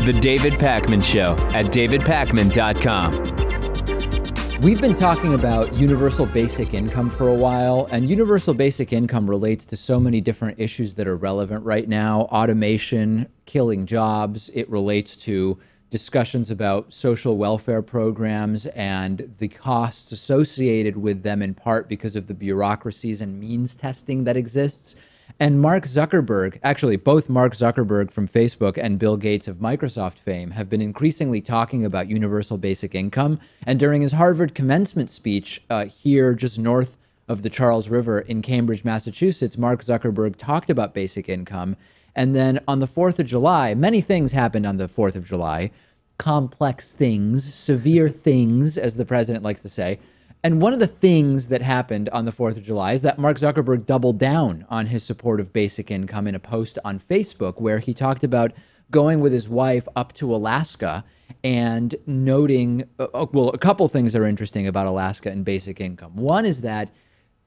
The David Pakman Show at davidpakman.com. We've been talking about universal basic income for a while, and universal basic income relates to so many different issues that are relevant right now. Automation, killing jobs. It relates to discussions about social welfare programs and the costs associated with them, in part because of the bureaucracies and means testing that exists. And Mark Zuckerberg, actually both Mark Zuckerberg from Facebook and Bill Gates of Microsoft fame, have been increasingly talking about universal basic income. And during his Harvard commencement speech here just north of the Charles River in Cambridge, Massachusetts, Mark Zuckerberg talked about basic income. And then on the 4th of July, many things happened on the 4th of July, complex things, severe things, as the president likes to say. And one of the things that happened on the 4th of July is that Mark Zuckerberg doubled down on his support of basic income in a post on Facebook, where he talked about going with his wife up to Alaska and noting, well, a couple things are interesting about Alaska and basic income. One is that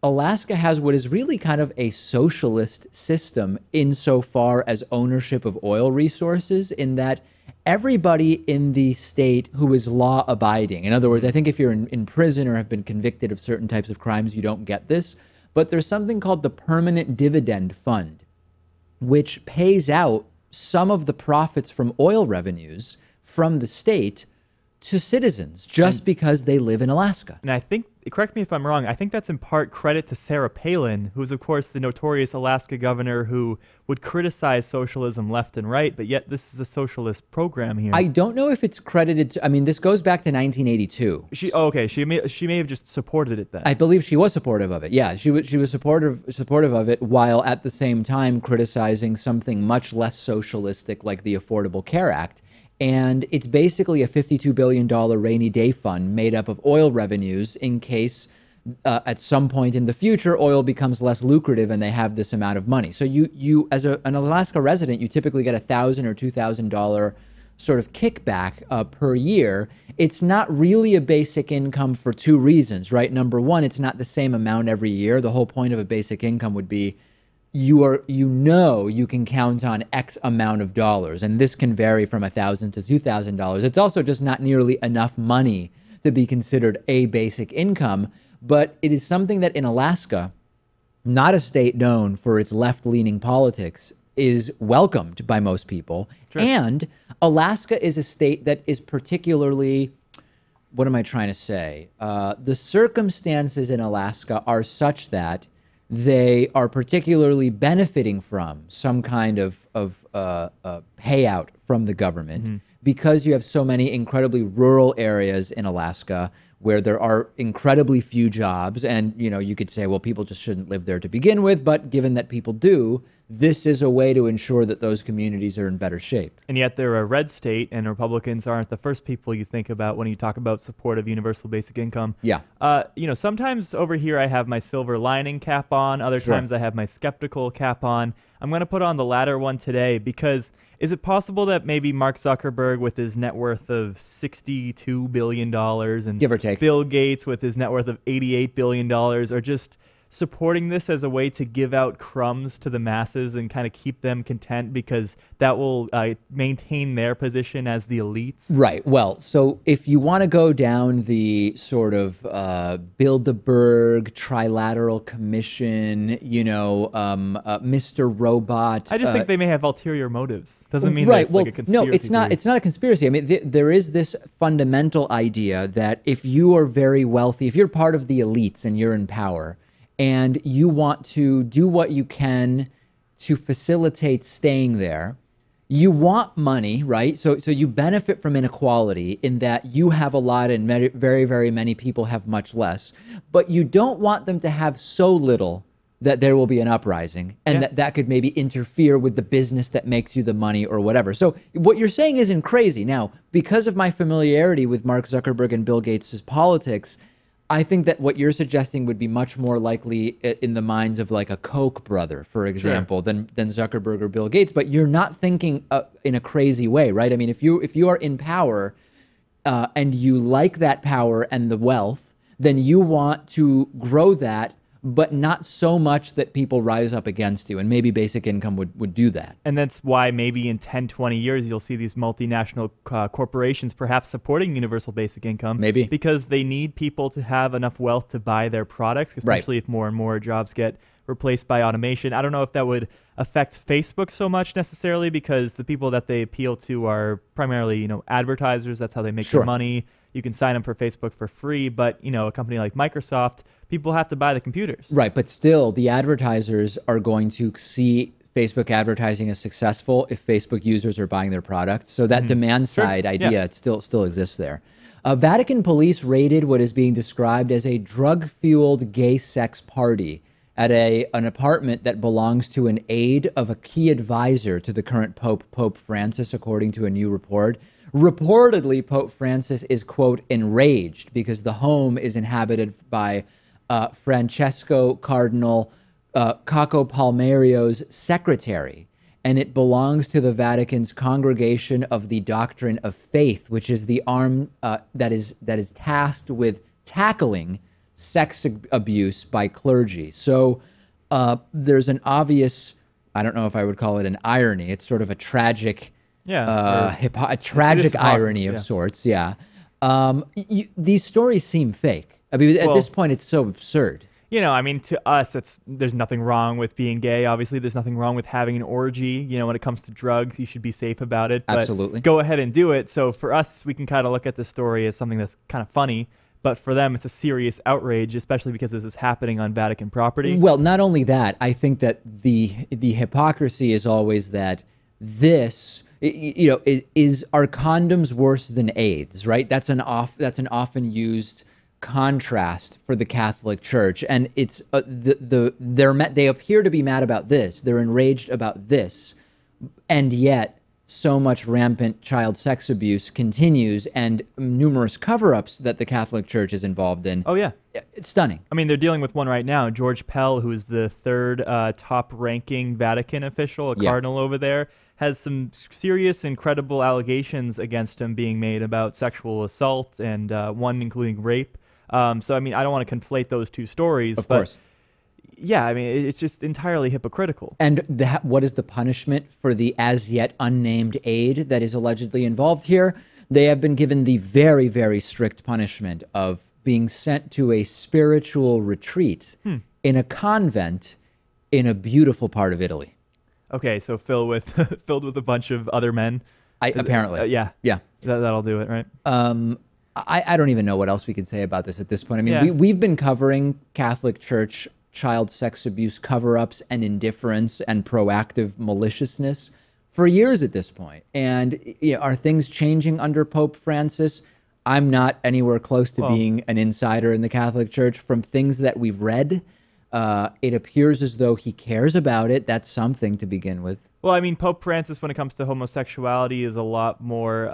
Alaska has what is really kind of a socialist system insofar as ownership of oil resources, in that everybody in the state who is law abiding. In other words, I think if you're in prison or have been convicted of certain types of crimes, you don't get this. But there's something called the Permanent Dividend Fund, which pays out some of the profits from oil revenues from the state to citizens just because they live in Alaska. And I think, correct me if I'm wrong, I think that's in part credit to Sarah Palin, who's of course the notorious Alaska governor who would criticize socialism left and right, but yet this is a socialist program here. I don't know if it's credited to, I mean, this goes back to 1982. She may have just supported it then. I believe she was supportive of it. Yeah, she was supportive of it, while at the same time criticizing something much less socialistic like the Affordable Care Act. And it's basically a $52 billion rainy day fund made up of oil revenues in case at some point in the future oil becomes less lucrative and they have this amount of money. So you as an Alaska resident, you typically get $1,000 or $2,000 sort of kickback per year. It's not really a basic income for two reasons, right? Number one, it's not the same amount every year. The whole point of a basic income would be you can count on X amount of dollars, and this can vary from $1,000 to $2,000. It's also just not nearly enough money to be considered a basic income, but it is something that in Alaska, not a state known for its left-leaning politics, is welcomed by most people. Sure. And Alaska is a state that is particularly, what am I trying to say? The circumstances in Alaska are such that they are particularly benefiting from some kind of payout from the government, because you have so many incredibly rural areas in Alaska where there are incredibly few jobs. And, you could say, well, people just shouldn't live there to begin with. But given that people do, this is a way to ensure that those communities are in better shape. And yet they're a red state, and Republicans aren't the first people you think about when you talk about support of universal basic income. Yeah. Sometimes over here I have my silver lining cap on. Other times I have my skeptical cap on. I'm going to put on the latter one today because is it possible that maybe Mark Zuckerberg, with his net worth of $62 billion and give or take, Bill Gates with his net worth of $88 billion are just supporting this as a way to give out crumbs to the masses and kind of keep them content because that will maintain their position as the elites? Right. Well, so if you want to go down the sort of Bilderberg Trilateral Commission, Mr. Robot. I just think they may have ulterior motives. Doesn't mean that it's like a conspiracy. No, it's not. It's not a conspiracy. I mean, there is this fundamental idea that if you are very wealthy, if you're part of the elites and you're in power, and you want to do what you can to facilitate staying there, you want money, right? So you benefit from inequality in that you have a lot and very, very many people have much less. But you don't want them to have so little that there will be an uprising and that could maybe interfere with the business that makes you the money or whatever. So what you're saying isn't crazy. Now, because of my familiarity with Mark Zuckerberg and Bill Gates' politics, I think that what you're suggesting would be much more likely in the minds of like a Koch brother, for example, than Zuckerberg or Bill Gates. But you're not thinking in a crazy way, right? I mean, if you are in power and you like that power and the wealth, then you want to grow that but not so much that people rise up against you. And maybe basic income would do that. And that's why maybe in 10, 20 years, you'll see these multinational corporations perhaps supporting universal basic income. Maybe. Because they need people to have enough wealth to buy their products, especially if more and more jobs get replaced by automation. I don't know if that would affect Facebook so much necessarily, because the people that they appeal to are primarily, advertisers. That's how they make their money. You can sign up for Facebook for free, but, a company like Microsoft, people have to buy the computers. Right, but still, the advertisers are going to see Facebook advertising as successful if Facebook users are buying their products. So that demand side idea, it still exists there. Vatican police raided what is being described as a drug-fueled gay sex party at an apartment that belongs to an aide of a key advisor to the current Pope, Pope Francis, according to a new report. Reportedly, Pope Francis is, quote, enraged because the home is inhabited by Francesco Cardinal Caco Palmerio's secretary, and it belongs to the Vatican's Congregation of the Doctrine of Faith, which is the arm that is tasked with tackling sex abuse by clergy. So there's an obvious, I don't know if I would call it an irony. It's sort of a tragic, a tragic irony of sorts. Yeah. These stories seem fake. I mean, at this point, it's so absurd. To us, there's nothing wrong with being gay. Obviously, there's nothing wrong with having an orgy. When it comes to drugs, you should be safe about it. But absolutely. Go ahead and do it. So for us, we can kind of look at this story as something that's kind of funny. But for them, it's a serious outrage, especially because this is happening on Vatican property. Well, not only that, I think that the hypocrisy is always that this, is our condoms worse than AIDS, right? That's an often used contrast for the Catholic Church, and it's they appear to be mad about this. They're enraged about this, and yet so much rampant child sex abuse continues, and numerous cover-ups that the Catholic Church is involved in. Oh, yeah. It's stunning. I mean, they're dealing with one right now. George Pell, who is the third top-ranking Vatican official, a cardinal over there, has some serious and credible allegations against him being made about sexual assault, and one including rape. So, I mean, I don't want to conflate those two stories. Of course. Yeah, I mean, it's just entirely hypocritical. And what is the punishment for the as yet unnamed aide that is allegedly involved here? They have been given the very, very strict punishment of being sent to a spiritual retreat in a convent in a beautiful part of Italy. Okay, so filled with a bunch of other men. Apparently. Yeah. That'll do it, right? I don't even know what else we can say about this at this point. I mean, we've been covering Catholic Church child sex abuse cover-ups and indifference and proactive maliciousness for years at this point. And are things changing under Pope Francis? I'm not anywhere close to being an insider in the Catholic Church. From things that we've read, it appears as though he cares about it. That's something to begin with. Well, I mean, Pope Francis, when it comes to homosexuality, is a lot more,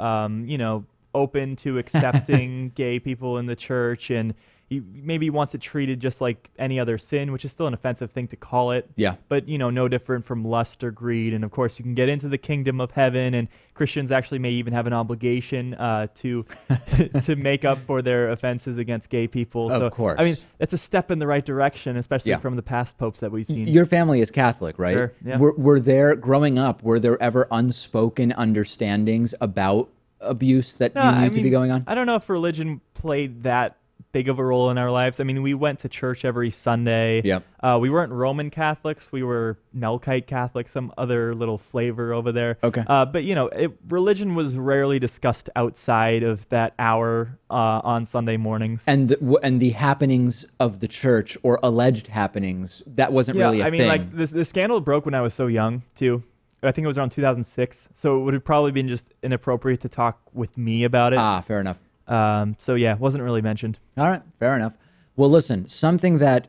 open to accepting gay people in the church, and he maybe wants it treated just like any other sin, which is still an offensive thing to call it. Yeah. But, no different from lust or greed. And, of course, you can get into the kingdom of heaven, and Christians actually may even have an obligation to to make up for their offenses against gay people. Of course. I mean, that's a step in the right direction, especially from the past popes that we've seen. Your family is Catholic, right? Sure, yeah. Were there, growing up, were there ever unspoken understandings about abuse that you knew to be going on? I don't know if religion played that big of a role in our lives. I mean, we went to church every Sunday. Yep. We weren't Roman Catholics. We were Melkite Catholics, some other little flavor over there. Okay. But, religion was rarely discussed outside of that hour on Sunday mornings. And the happenings of the church, or alleged happenings, that wasn't really a thing. Yeah, I mean, like, the scandal broke when I was so young, too. I think it was around 2006. So it would have probably been just inappropriate to talk with me about it. Fair enough. So yeah, wasn't really mentioned. All right, fair enough. Well, listen, something that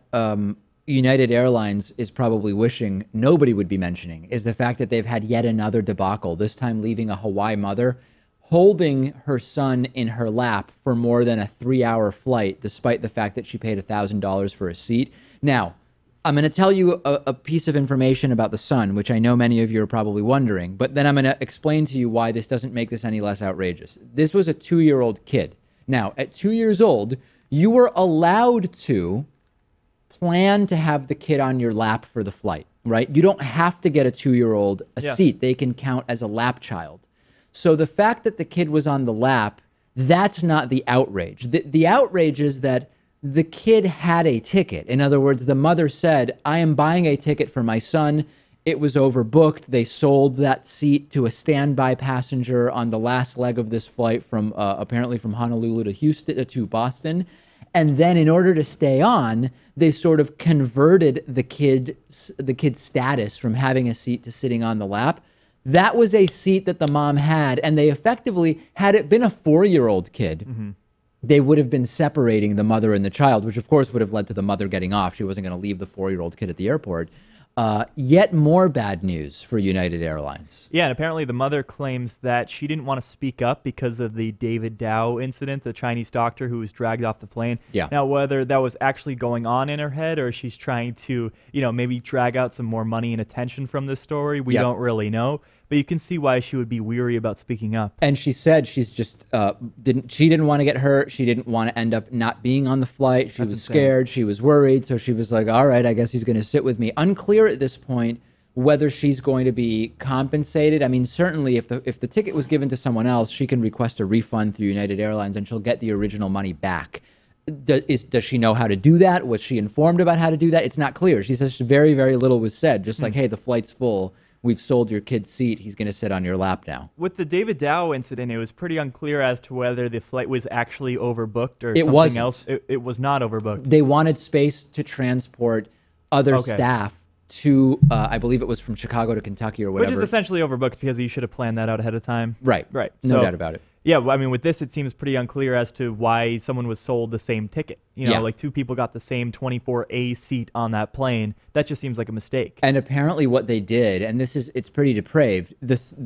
United Airlines is probably wishing nobody would be mentioning is the fact that they've had yet another debacle, this time leaving a Hawaii mother holding her son in her lap for more than a 3-hour flight, despite the fact that she paid $1,000 for a seat. Now, I'm going to tell you a piece of information about the son, which I know many of you are probably wondering, but then I'm going to explain to you why this doesn't make this any less outrageous. This was a 2-year-old kid. Now, at 2 years old, you were allowed to plan to have the kid on your lap for the flight, right? You don't have to get a 2-year-old a seat. They can count as a lap child. So the fact that the kid was on the lap, that's not the outrage. The outrage is that the kid had a ticket. In other words, the mother said, I am buying a ticket for my son. It was overbooked. They sold that seat to a standby passenger on the last leg of this flight from apparently from Honolulu to Houston to Boston. And then in order to stay on, they sort of converted the kid's status from having a seat to sitting on the lap. That was a seat that the mom had, and they effectively, had it been a 4-year-old kid, they would have been separating the mother and the child, which of course would have led to the mother getting off. She wasn't going to leave the 4-year-old kid at the airport. Yet more bad news for United Airlines. Yeah, and apparently the mother claims that she didn't want to speak up because of the David Dow incident, the Chinese doctor who was dragged off the plane. Yeah. Now, whether that was actually going on in her head or she's trying to, maybe drag out some more money and attention from this story, we don't really know. But you can see why she would be weary about speaking up. And she said she's just didn't want to get hurt. She didn't want to end up not being on the flight. She was scared. She was worried. So she was like, all right, I guess he's going to sit with me. Unclear at this point whether she's going to be compensated. I mean, certainly if the ticket was given to someone else, she can request a refund through United Airlines and she'll get the original money back. Does she know how to do that? Was she informed about how to do that? It's not clear. She says very, very little was said. Just like, hey, the flight's full. We've sold your kid's seat. He's going to sit on your lap now. With the David Dow incident, it was pretty unclear as to whether the flight was actually overbooked or it something wasn't. else. It was not overbooked. They wanted space to transport other staff to, I believe it was from Chicago to Kentucky or whatever. Which is essentially overbooked because you should have planned that out ahead of time. Right. No doubt about it. Yeah, I mean, with this, it seems pretty unclear as to why someone was sold the same ticket. Like 2 people got the same 24A seat on that plane. That just seems like a mistake. And apparently what they did, and it's pretty depraved,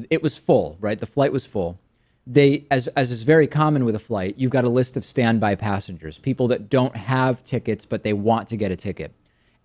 it was full, right? The flight was full. They, as is very common with a flight, you've got a list of standby passengers, people that don't have tickets, but they want to get a ticket.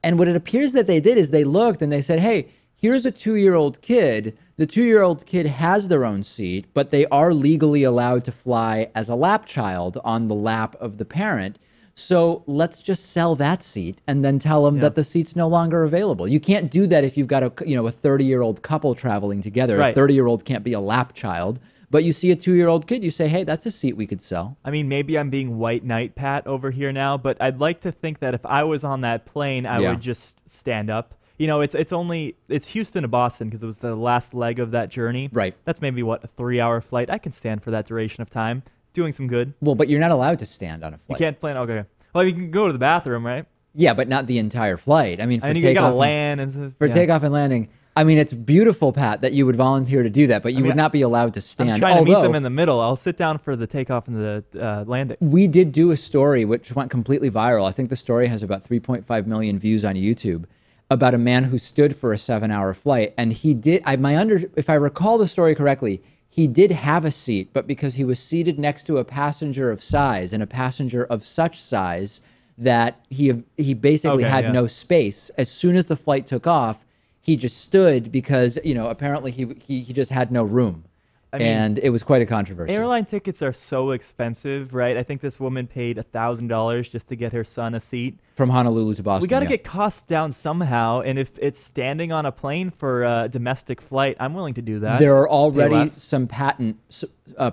And what it appears that they did is they looked and they said, hey, here's a 2-year-old kid. The 2-year-old kid has their own seat, but they are legally allowed to fly as a lap child on the lap of the parent. So let's just sell that seat and then tell them that the seat's no longer available. You can't do that if you've got a 30-year-old couple traveling together. Right. A 30-year-old can't be a lap child. But you see a 2-year-old kid, you say, hey, that's a seat we could sell. I mean, maybe I'm being white knight Pat over here now, but I'd like to think that if I was on that plane, I would just stand up. It's Houston to Boston because it was the last leg of that journey. Right. That's maybe, a 3-hour flight. I can stand for that duration of time, doing some good. Well, but you're not allowed to stand on a flight. You can't plan, okay. Well, you can go to the bathroom, right? Yeah, but not the entire flight. I mean, for you gotta land takeoff and landing. I mean, it's beautiful, Pat, that you would volunteer to do that, but you would not be allowed to stand. I'm trying to meet them in the middle. I'll sit down for the takeoff and the landing. We did do a story which went completely viral. I think the story has about 3.5 million views on YouTube about a man who stood for a 7-hour flight. And he did, if I recall the story correctly, he did have a seat, but because he was seated next to a passenger of size and a passenger of such size that he basically had no space, as soon as the flight took off, he just stood because, apparently he just had no room. And it was quite a controversy. Airline tickets are so expensive, right? I think this woman paid $1,000 just to get her son a seat. From Honolulu to Boston. We got to get costs down somehow. And if it's standing on a plane for a domestic flight, I'm willing to do that. There are already some patent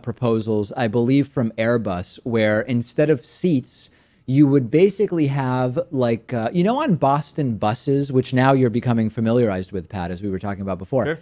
proposals, I believe, from Airbus, where instead of seats, you would basically have on Boston buses, which now you're becoming familiarized with, Pat, as we were talking about before. Sure.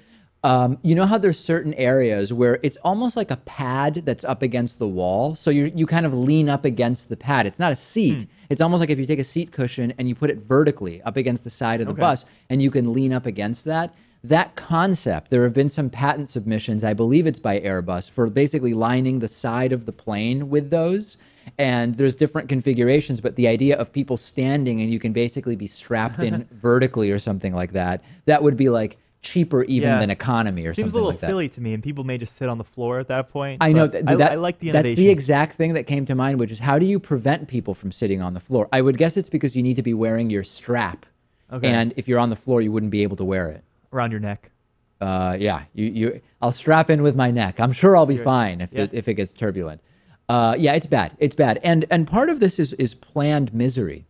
You know how there's certain areas where it's almost like a pad that's up against the wall. So you kind of lean up against the pad. It's not a seat. It's almost like if you take a seat cushion and you put it vertically up against the side of the bus and you can lean up against that. That concept, there have been some patent submissions, I believe it's by Airbus, for basically lining the side of the plane with those. And there's different configurations, but the idea of people standing and you can basically be strapped in vertically or something like that, that would be like cheaper even than economy or something like that. Seems a little silly to me, and people may just sit on the floor at that point. I know. I like the innovation. That's the exact thing that came to mind, which is how do you prevent people from sitting on the floor? I would guess it's because you need to be wearing your strap. Okay. And if you're on the floor, you wouldn't be able to wear it. Around your neck. Yeah. I'll strap in with my neck. I'm sure I'll be fine if it gets turbulent. Yeah, it's bad. It's bad. And part of this is planned misery.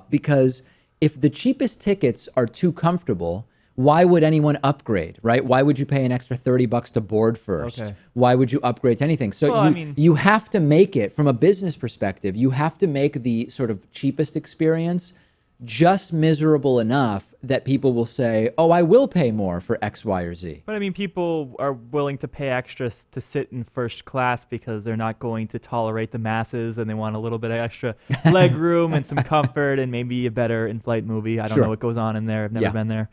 Because if the cheapest tickets are too comfortable, why would anyone upgrade, right? Why would you pay an extra $30 to board first? Okay. Why would you upgrade to anything? So Well, you have to make it, from a business perspective, you have to make the sort of cheapest experience just miserable enough that people will say, oh, I will pay more for X, Y, or Z. But I mean, people are willing to pay extra to sit in first class because they're not going to tolerate the masses, and they want a little bit of extra leg room and some comfort and maybe a better in-flight movie. I don't know what goes on in there. I've never been there.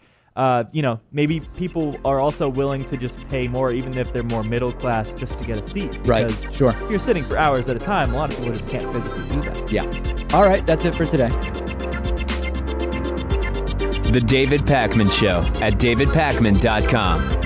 Maybe people are also willing to just pay more, even if they're more middle class, just to get a seat. Right, sure. If you're sitting for hours at a time, a lot of people just can't physically do that. Yeah. All right, that's it for today. The David Pakman Show at davidpakman.com.